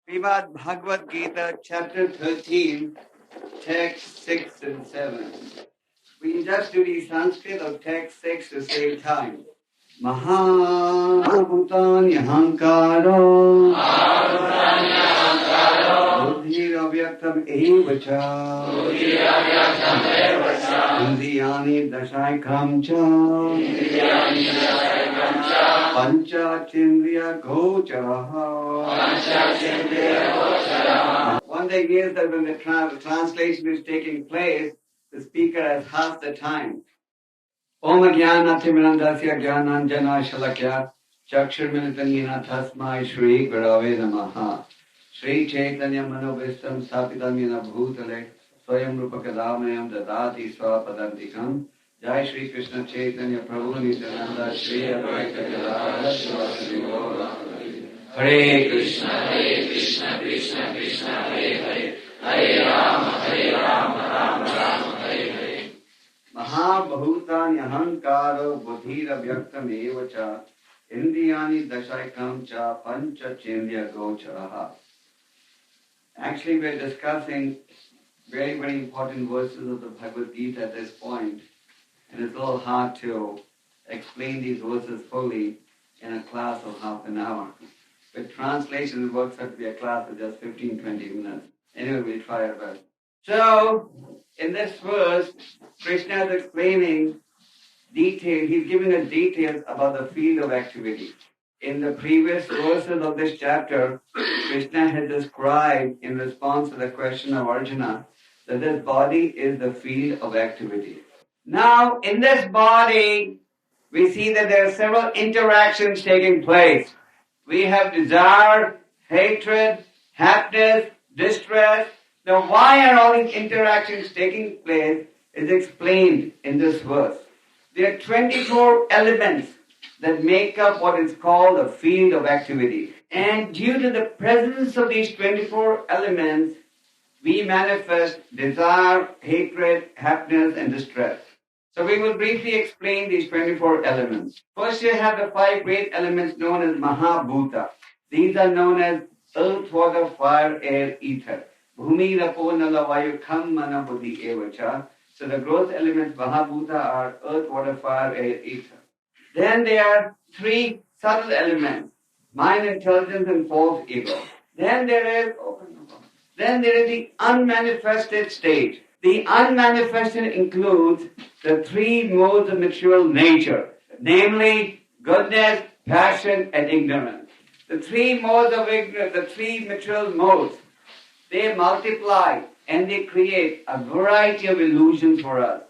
Srimad Bhagavad Gita, chapter 13, text 6 and 7. We can just do the Sanskrit of text 6 to save time. Mahabhutani hankaro buddhiravyaktam evacha indriyani dashaikam cha pancha chindriya gocharaha. One thing is that when the translation is taking place, the speaker has half the time. Om Jnanatimrantasya Jnananjana Shalakya Chakshurmilitanina Tasmai Shri Gurave Namaha. Shri Chaitanya Manobhistam Sthapitam Yena Bhutale Swayam Rupakadamayam Dadati Swapadantikam. Jai Shri Krishna Chaitanya Prabhu Nityananda Shri Advaita Gadadhara Shivasari Gaura Hare Krishna Krishna Krishna Hare Hare Hare Rama Rama Rama Hare Hare. Mahabhutani ahankaro buddhira vyaktam evacha indriyani dashaikam cha pancha chendriya gocharaha. Actually, we're discussing very, very important verses of the Bhagavad Gita at this point, and it's a little hard to explain these verses fully in a class of half an hour. With translation, it works out to be a class of just 15-20 minutes. Anyway, we'll try our best. So, in this verse, Krishna is explaining detail. He's giving us details about the field of activity. In the previous verses of this chapter, Krishna has described, in response to the question of Arjuna, that this body is the field of activity. Now, in this body, we see that there are several interactions taking place. We have desire, hatred, happiness, distress. Now, why are all these interactions taking place is explained in this verse. There are 24 elements that make up what is called a field of activity. And due to the presence of these 24 elements, we manifest desire, hatred, happiness, and distress. So we will briefly explain these 24 elements. First, you have the 5 great elements known as Mahabhuta. These are known as earth, water, fire, air, ether. Bhumi, Rapo, Nala, Vayu, Kham, Mana, Buddhi, Evacha. So the gross elements Mahabhuta are earth, water, fire, air, ether. Then there are 3 subtle elements, mind, intelligence, and false ego. Then there is the unmanifested state. The unmanifested includes the 3 modes of material nature, namely goodness, passion, and ignorance. The 3 modes of ignorance, the 3 material modes, they multiply and they create a variety of illusions for us.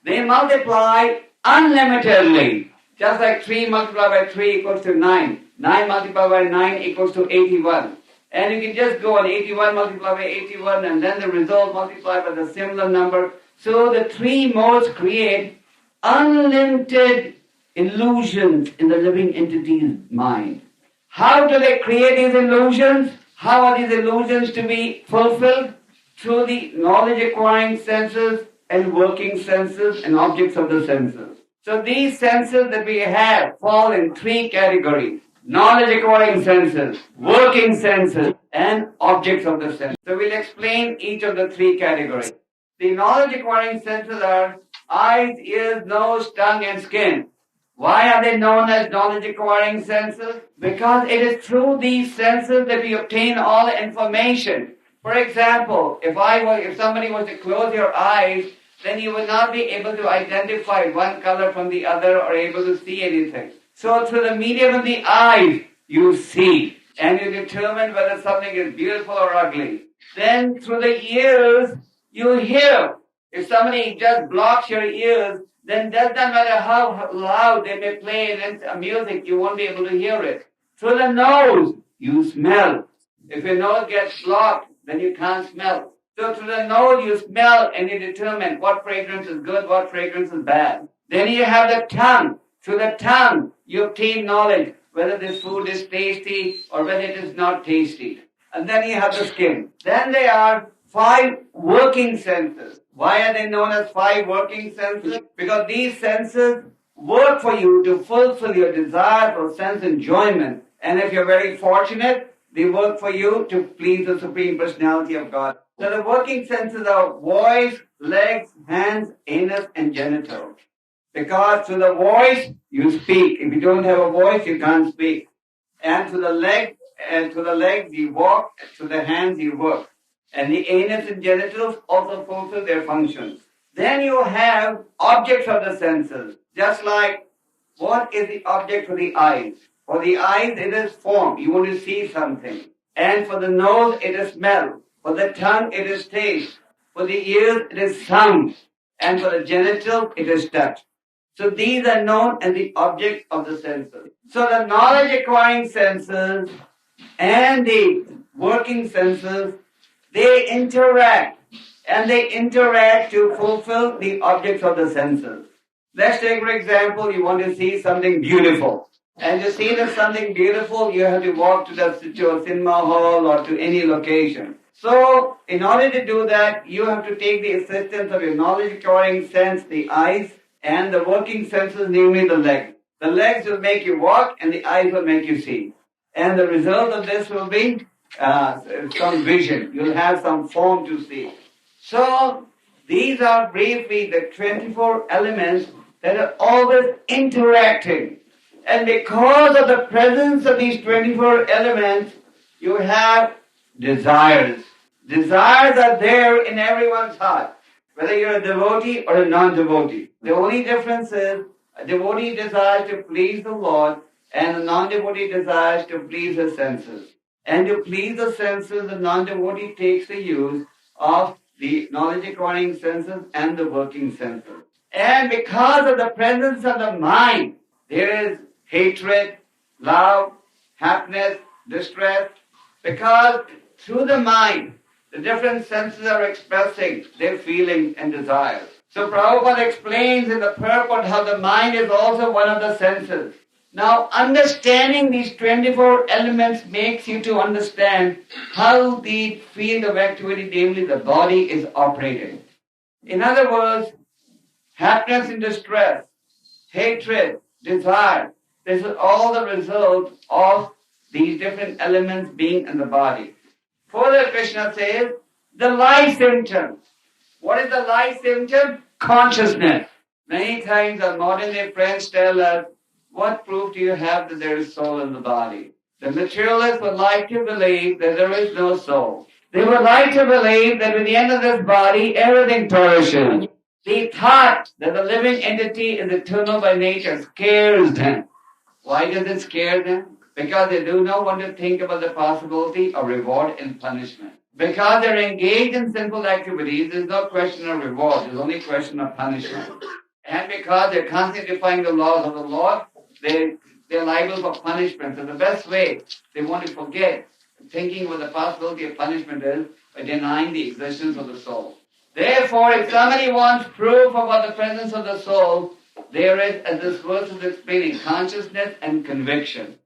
They multiply unlimitedly, just like 3 multiplied by 3 equals to 9. 9 multiplied by 9 equals to 81. And you can just go on 81 multiplied by 81 and then the result multiplied by the similar number. So the 3 modes create unlimited illusions in the living entity's mind. How do they create these illusions? How are these illusions to be fulfilled? Through the knowledge-acquiring senses and working senses and objects of the senses. So these senses that we have fall in 3 categories. Knowledge-acquiring senses, working senses, and objects of the senses. So we'll explain each of the 3 categories. The knowledge-acquiring senses are eyes, ears, nose, tongue, and skin. Why are they known as knowledge-acquiring senses? Because it is through these senses that we obtain all the information. For example, if somebody was to close your eyes, then you would not be able to identify one color from the other or able to see anything. So through the medium of the eyes, you see and you determine whether something is beautiful or ugly. Then through the ears, you hear. If somebody just blocks your ears, then does not matter how loud they may play music, you won't be able to hear it. Through the nose, you smell. If your nose gets blocked, then you can't smell. So through the nose, you smell and you determine what fragrance is good, what fragrance is bad. Then you have the tongue. Through the tongue, you obtain knowledge whether this food is tasty or whether it is not tasty. And then you have the skin. Then there are 5 working senses. Why are they known as 5 working senses? Because these senses work for you to fulfill your desire for sense enjoyment. And if you're very fortunate, They work for you to please the Supreme Personality of God. So the working senses are voice, legs, hands, anus, and genitals. Because through the voice, you speak. If you don't have a voice, you can't speak. And through the legs, you walk. Through the hands, you work. And the anus and genitals also fulfill their functions. Then you have objects of the senses. Just like, what is the object for the eyes? For the eyes, it is form. You want to see something. And for the nose, it is smell. For the tongue, it is taste. For the ears, it is sound. And for the genitals, it is touch. So these are known as the objects of the senses. So the knowledge acquiring senses and the working senses, they interact. And they interact to fulfill the objects of the senses. Let's take, for example, you want to see something beautiful. And to see that something beautiful, you have to walk to a cinema hall or to any location. So, in order to do that, you have to take the assistance of your knowledge-acquiring sense, the eyes, and the working senses, namely the legs. The legs will make you walk, and the eyes will make you see. And the result of this will be some vision. You'll have some form to see. So, these are briefly the 24 elements that are always interacting. And because of the presence of these 24 elements, you have desires. Desires are there in everyone's heart, whether you're a devotee or a non-devotee. The only difference is a devotee desires to please the Lord and a non-devotee desires to please his senses. And to please the senses, the non-devotee takes the use of the knowledge-acquiring senses and the working senses. And because of the presence of the mind, there is hatred, love, happiness, distress, because through the mind, the different senses are expressing their feelings and desires. So Prabhupada explains in the purport how the mind is also one of the senses. Now, understanding these 24 elements makes you to understand how the field of activity, namely the body, is operating. In other words, happiness and distress, hatred, desire, this is all the result of these different elements being in the body. Further, Krishna says, the life symptoms. What is the life symptom? Consciousness. Many times our modern day friends tell us, what proof do you have that there is soul in the body? The materialists would like to believe that there is no soul. They would like to believe that at the end of this body, everything perishes. The thought that the living entity is eternal by nature scares them. Why does it scare them? Because they do not want to think about the possibility of reward and punishment. Because they're engaged in sinful activities, there's no question of reward, there's only question of punishment. And because they're constantly defying the laws of the Lord, they're liable for punishment. So the best way they want to forget thinking what the possibility of punishment is by denying the existence of the soul. Therefore, if somebody wants proof about the presence of the soul, there is, as this verse is explaining, consciousness and conviction.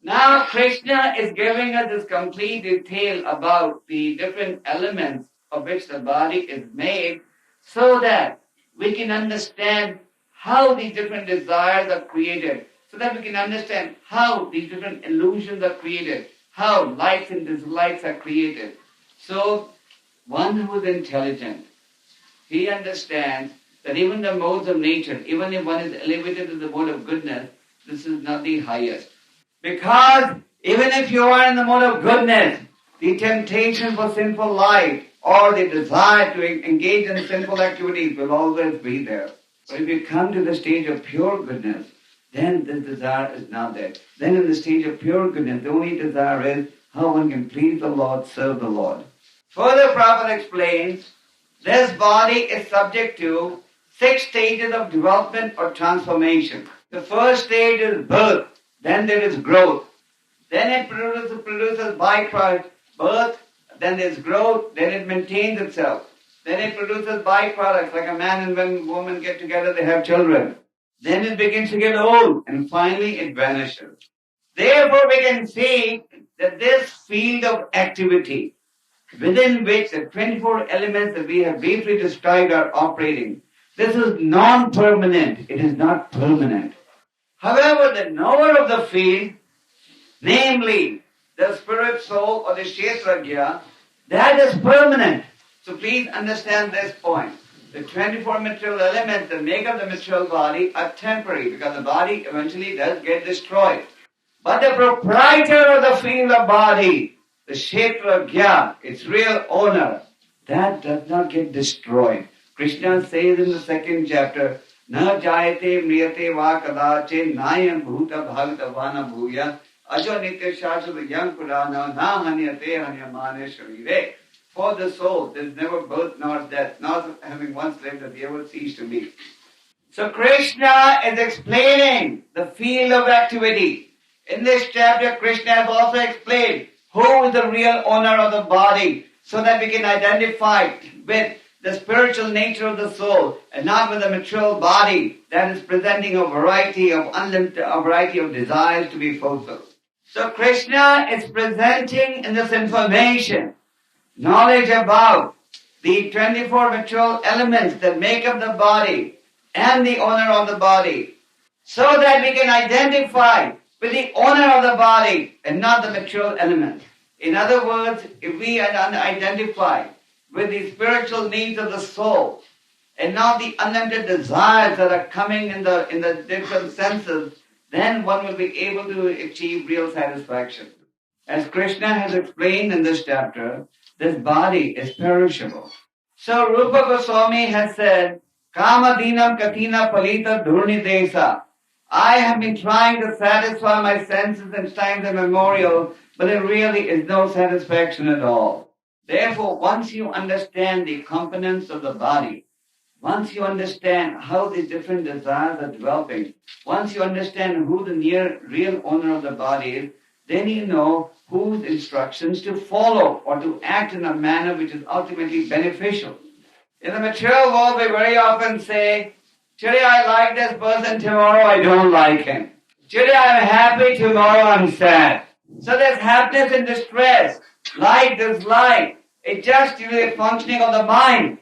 Now, Krishna is giving us this complete detail about the different elements of which the body is made, so that we can understand how these different desires are created, so that we can understand how these different illusions are created, how likes and dislikes are created. So, one who is intelligent, he understands that even the modes of nature, even if one is elevated to the mode of goodness, this is not the highest. Because even if you are in the mode of goodness, the temptation for sinful life or the desire to engage in sinful activities will always be there. But if you come to the stage of pure goodness, then this desire is not there. Then in the stage of pure goodness, the only desire is how one can please the Lord, serve the Lord. Further, Prabhupada explains, this body is subject to 6 stages of development or transformation. The first stage is birth, then there is growth. Then it produces byproducts, birth, then there's growth, then it maintains itself. Then it produces byproducts, like a man and when woman get together, they have children. Then it begins to get old, and finally it vanishes. Therefore, we can see that this field of activity, within which the 24 elements that we have briefly described are operating, this is non-permanent. It is not permanent. However, the knower of the field, namely the spirit soul or the kshetragya, that is permanent. So please understand this point. The 24 material elements that make up the material body are temporary because the body eventually does get destroyed. But the proprietor of the field of body, the kshetragya, its real owner, that does not get destroyed. Krishna says in the second chapter, Na jayate mriyate va kadache nayam bhuta bhavita vana bhuya ajo nitya shashvata yam purana na hanyate hanyamane sharire. For the soul, there is never birth nor death, nor having once lived that he ever cease to be. So Krishna is explaining the field of activity. In this chapter, Krishna has also explained who is the real owner of the body, so that we can identify with the spiritual nature of the soul and not with the material body that is presenting a variety of desires to be fulfilled. So Krishna is presenting in this information knowledge about the 24 material elements that make up the body and the owner of the body, so that we can identify with the owner of the body and not the material element. In other words, if we identify with the spiritual needs of the soul and not the unlimited desires that are coming in the different senses, then one will be able to achieve real satisfaction. As Krishna has explained in this chapter, this body is perishable. So Rupa Goswami has said, Kama dinam katina palita dhurni desa. I have been trying to satisfy my senses in times immemorial, but there really is no satisfaction at all. Therefore, once you understand the components of the body, once you understand how the different desires are developing, once you understand who the real owner of the body is, then you know whose instructions to follow or to act in a manner which is ultimately beneficial. In the material world, we very often say, today I like this person, tomorrow I don't like him. Today I'm happy, tomorrow I'm sad. So there's happiness and distress, like, dislike. It's just the functioning of the mind.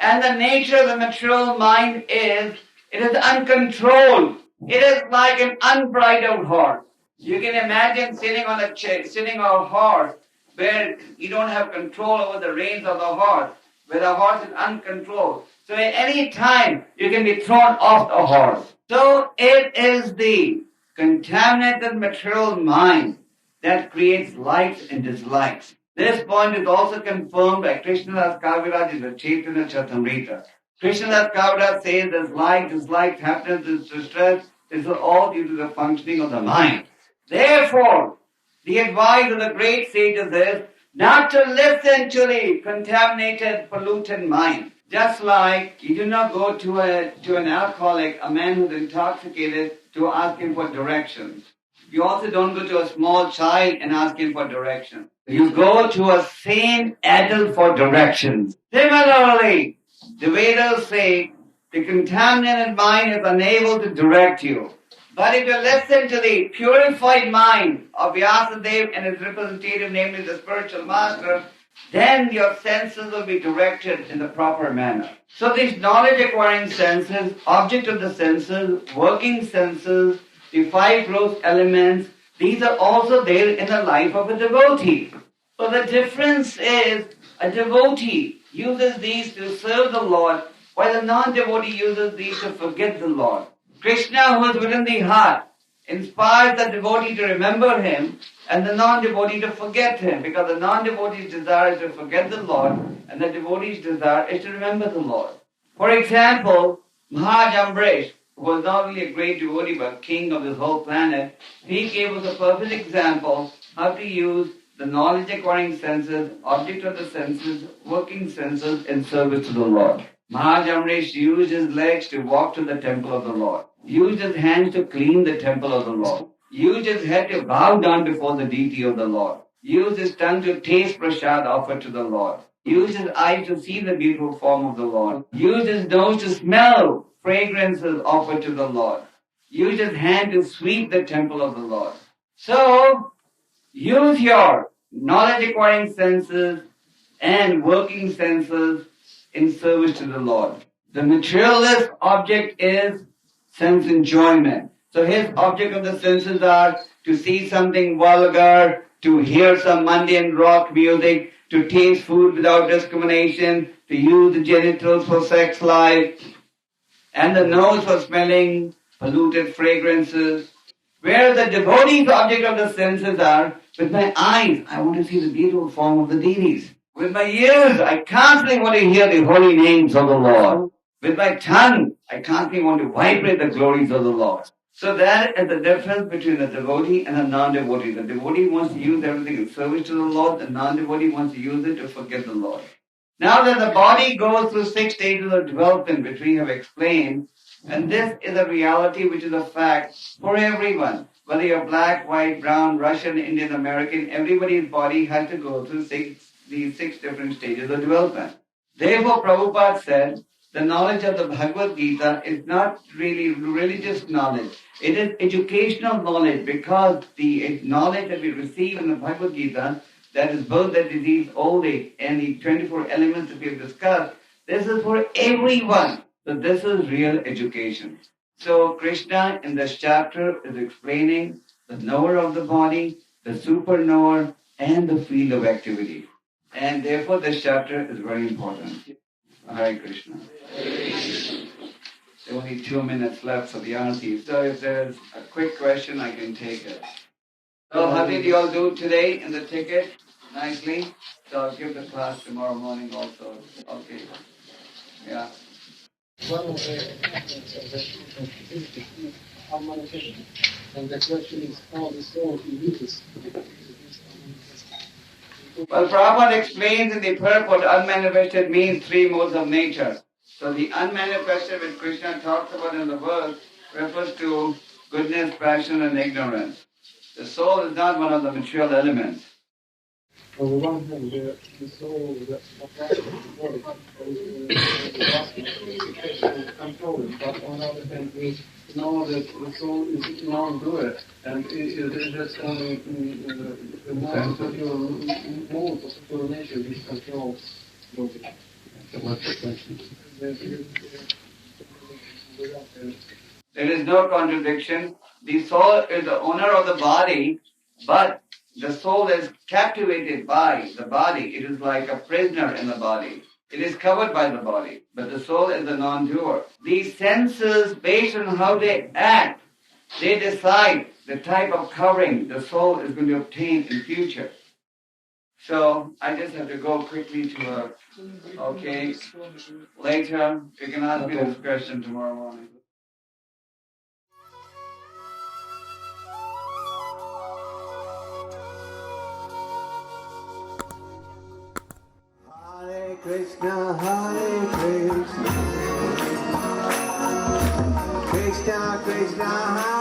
And the nature of the material mind is, it is uncontrolled. It is like an unbridled horse. You can imagine sitting on a horse where you don't have control over the reins of the horse, where the horse is uncontrolled. So at any time, you can be thrown off the horse. So it is the contaminated material mind that creates likes and dislikes. This point is also confirmed by Krishnadas Kaviraj in the Chaitanya Charitamrita. Krishnadas Kaviraj says there's like, dislike, happiness, distress. This is all due to the functioning of the mind. Therefore, the advice of the great sages is not to listen to the contaminated, polluted mind. Just like you do not go to an alcoholic, a man who's intoxicated, to ask him for directions. You also don't go to a small child and ask him for directions. You go to a sane adult for directions. Similarly, the Vedas say the contaminated mind is unable to direct you. But if you listen to the purified mind of Vyasadeva and his representative, namely the spiritual master, then your senses will be directed in the proper manner. So these knowledge-acquiring senses, object of the senses, working senses, the 5 gross elements, these are also there in the life of a devotee. So the difference is a devotee uses these to serve the Lord, while the non-devotee uses these to forget the Lord. Krishna, who is within the heart, inspires the devotee to remember him and the non-devotee to forget him, because the non-devotee's desire is to forget the Lord and the devotee's desire is to remember the Lord. For example, Maharaja Ambrish, who was not only a great devotee but king of this whole planet, he gave us a perfect example how to use the knowledge-acquiring senses, object of the senses, working senses in service to the Lord. Maharaja Ambrish used his legs to walk to the temple of the Lord, used his hands to clean the temple of the Lord, used his head to bow down before the deity of the Lord, used his tongue to taste prasad offered to the Lord, used his eyes to see the beautiful form of the Lord, used his nose to smell fragrances offered to the Lord, used his hand to sweep the temple of the Lord. So, use your knowledge-acquiring senses and working senses in service to the Lord. The materialist object is sense enjoyment. So his object of the senses are to see something vulgar, to hear some mundane rock music, to taste food without discrimination, to use the genitals for sex life, and the nose for smelling polluted fragrances. Where the devotees, object of the senses are, with my eyes, I want to see the beautiful form of the deities. With my ears, I constantly want to hear the holy names of the Lord. With my tongue, I constantly want to vibrate the glories of the Lord. So that is the difference between the devotee and the non-devotee. The devotee wants to use everything in service to the Lord. The non-devotee wants to use it to forget the Lord. Now that the body goes through 6 stages of development, which we have explained, and this is a reality which is a fact for everyone. Whether you're black, white, brown, Russian, Indian, American, everybody's body has to go through these 6 different stages of development. Therefore, Prabhupada said, the knowledge of the Bhagavad Gita is not really religious knowledge. It is educational knowledge, because the knowledge that we receive in the Bhagavad Gita, that is birth, that disease, old age, and the 24 elements that we have discussed, this is for everyone. So this is real education. So Krishna in this chapter is explaining the knower of the body, the super knower, and the field of activity. And therefore this chapter is very important. Hare Krishna. There are only 2 minutes left for the aarti. So if there's a quick question, I can take it. So how did you all do today in the ticket? Nicely? So I'll give the class tomorrow morning also. Okay. Yeah. One of the how manifested. And the question is how the soul uses. Well, Prabhupada explains in the purport, unmanifested means 3 modes of nature. So the unmanifested, which Krishna talks about in the verse, refers to goodness, passion, and ignorance. The soul is not one of the material elements. On the one hand, the soul, the body, is controlling, but on the other hand, we know that the soul is non-doer, and it is just only the mode of pure nature which controls body. So what's the question? There is no contradiction. The soul is the owner of the body, but the soul is captivated by the body. It is like a prisoner in the body. It is covered by the body, but the soul is the non-doer. These senses, based on how they act, they decide the type of covering the soul is going to obtain in future. So I just have to go quickly to a, okay, later, you can ask me this question tomorrow morning. Hare Krishna, Krishna Krishna,